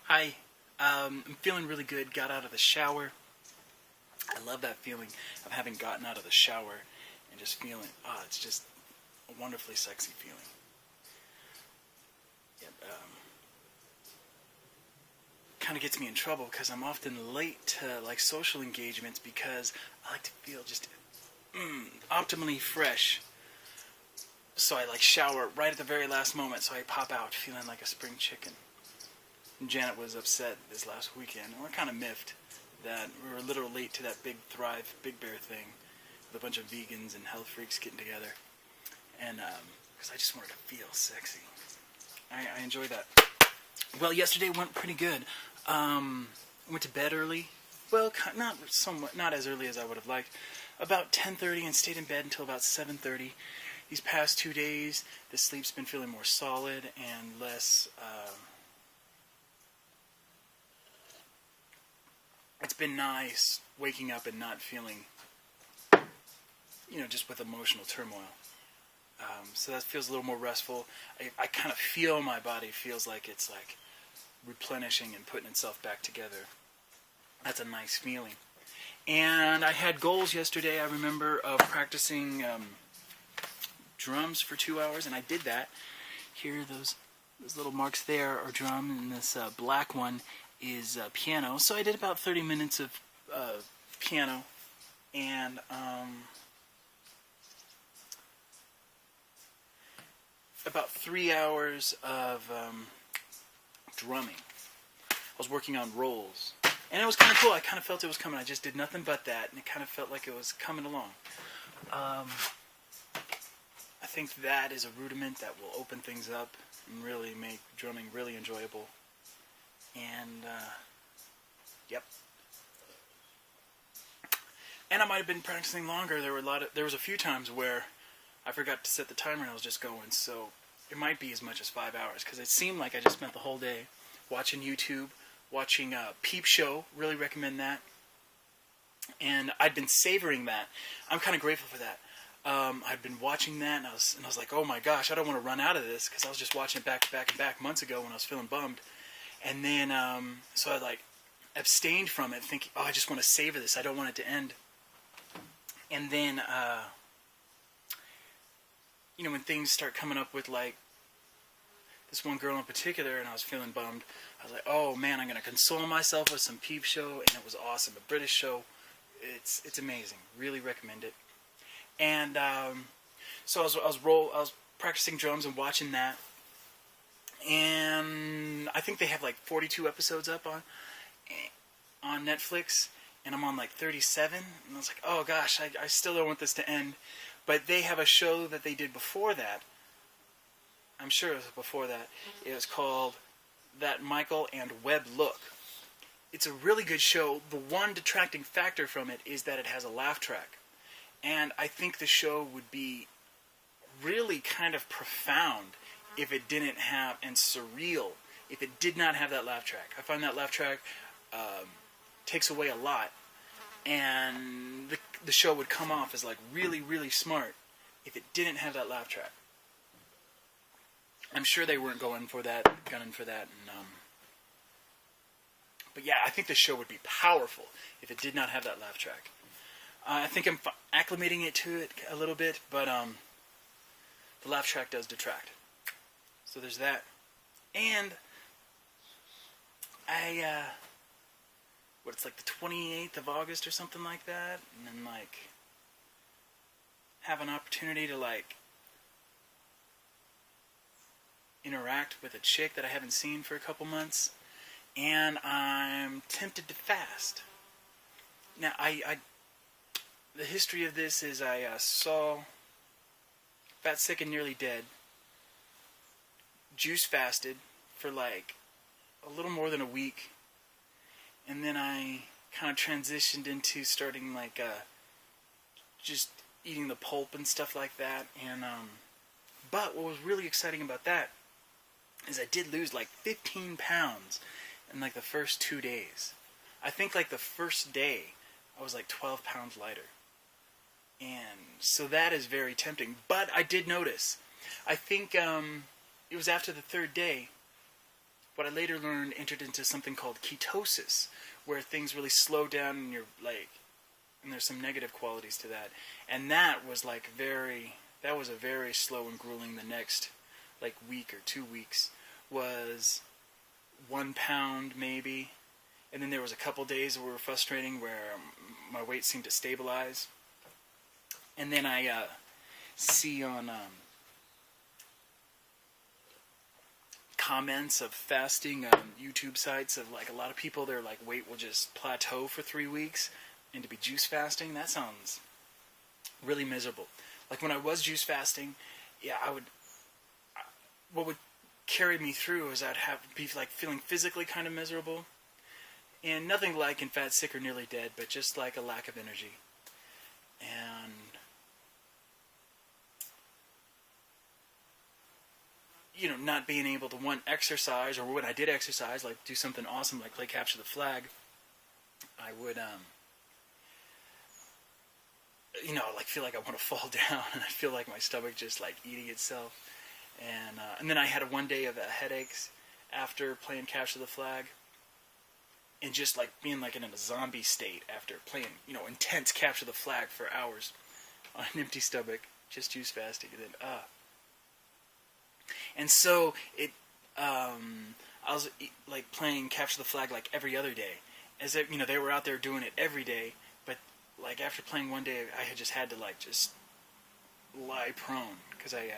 Hi. I'm feeling really good. Got out of the shower. I love that feeling of having gotten out of the shower and just feeling, it's just a wonderfully sexy feeling. It kind of gets me in trouble because I'm often late to like social engagements because I like to feel just optimally fresh. So I like shower right at the very last moment, so I pop out feeling like a spring chicken. And Janet was upset this last weekend, and we're kind of miffed that we were a little late to that big Thrive Big Bear thing with a bunch of vegans and health freaks getting together. And because I just wanted to feel sexy. I enjoy that. Well, yesterday went pretty good. I went to bed early. Well, not as early as I would have liked. About 10:30 and stayed in bed until about 7:30. These past 2 days, the sleep's been feeling more solid and less. It's been nice waking up and not feeling, just with emotional turmoil. So that feels a little more restful. I kind of feel my body feels like it's like replenishing and putting itself back together. That's a nice feeling. And I had goals yesterday. I remember of practicing drums for 2 hours, and I did that. Here, those little marks there are drum, and this black one is piano. So I did about 30 minutes of piano, and about 3 hours of drumming. I was working on rolls, and it was kind of cool. I kind of felt it was coming. I just did nothing but that, and it kind of felt like it was coming along. I think that is a rudiment that will open things up and really make drumming really enjoyable. And yep. And I might have been practicing longer. There was a few times where I forgot to set the timer and I was just going. So it might be as much as 5 hours because it seemed like I just spent the whole day watching YouTube, watching Peep Show. Really recommend that. And I'd been savoring that. I'm kind of grateful for that. I'd been watching that, and I was like, oh my gosh, I don't want to run out of this, because I was just watching it back to back and back months ago when I was feeling bummed. And then, so I like abstained from it, thinking, oh, I just want to savor this. I don't want it to end. And then, when things start coming up with like this one girl in particular, and I was feeling bummed, I was like, oh man, I'm going to console myself with some Peep Show, and it was awesome. A British show. It's amazing. Really recommend it. And so I was practicing drums and watching that, and I think they have like 42 episodes up on Netflix, and I'm on like 37, and I was like, oh gosh, I still don't want this to end. But they have a show that they did before that. I'm sure it was before that. It was called That Michael and Webb Look. It's a really good show. The one detracting factor from it is that it has a laugh track. And I think the show would be really kind of profound if it didn't have, and surreal, if it did not have that laugh track. I find that laugh track takes away a lot, and the show would come off as like really, really smart if it didn't have that laugh track. I'm sure they weren't gunning for that, and but yeah, I think the show would be powerful if it did not have that laugh track. I think I'm acclimating it to it a little bit, but the laugh track does detract. So there's that. And it's like the 28th of August or something like that, and then like have an opportunity to like interact with a chick that I haven't seen for a couple months, and I'm tempted to fast. Now, the history of this is I saw Fat, Sick, and Nearly Dead, juice fasted for like a little more than a week, and then I kind of transitioned into starting like just eating the pulp and stuff like that. And but what was really exciting about that is I did lose like 15 pounds in like the first 2 days. I think like the first day I was like 12 pounds lighter. And so that is very tempting. But I did notice, I think it was after the third day, what I later learned entered into something called ketosis, where things really slow down and you're like, and there's some negative qualities to that. And that was like that was a very slow and grueling. The next like week or 2 weeks was 1 pound maybe. And then there was a couple days that were frustrating where my weight seemed to stabilize. And then I see on comments of fasting on YouTube sites of like a lot of people, their like weight will just plateau for 3 weeks, and to be juice fasting, that sounds really miserable. Like when I was juice fasting, yeah, what would carry me through is I'd be like feeling physically kind of miserable, and nothing like in Fat, Sick, or Nearly Dead, but just like a lack of energy. And not being able to exercise, or when I did exercise, like do something awesome like play capture the flag, I would like feel like I want to fall down, and I feel like my stomach just like eating itself. And then I had one day of headaches after playing capture the flag, and just like being like in a zombie state after playing intense capture the flag for hours on an empty stomach, just juice fasting, and then and so I was like playing capture the flag like every other day, as if they were out there doing it every day. But like after playing one day, I had to like just lie prone because I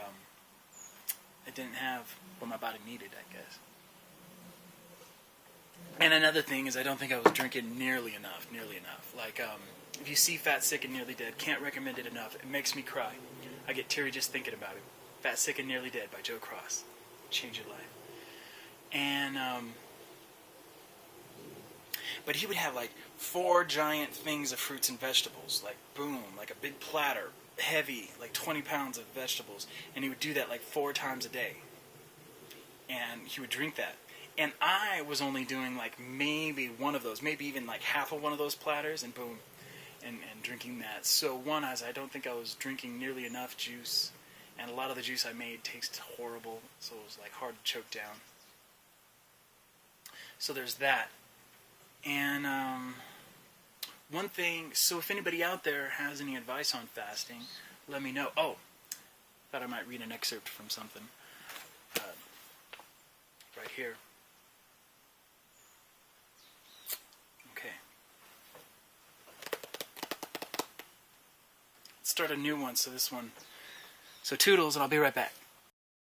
didn't have what my body needed, I guess. And another thing is I don't think I was drinking nearly enough. Like if you see Fat, Sick, and Nearly Dead, can't recommend it enough. It makes me cry. I get teary just thinking about it. Fat, Sick, and Nearly Dead by Joe Cross. Change your life. And but he would have like 4 giant things of fruits and vegetables, like boom, like a big platter, heavy, like 20 pounds of vegetables, and he would do that like 4 times a day. And he would drink that. And I was only doing like maybe one of those, maybe even like half of one of those platters, and boom, and drinking that. So I don't think I was drinking nearly enough juice, and a lot of the juice I made tastes horrible, so it was like hard to choke down. So there's that. And one thing, so if anybody out there has any advice on fasting, let me know. Oh, thought I might read an excerpt from something right here. Okay. Let's start a new one, so Toodles, and I'll be right back.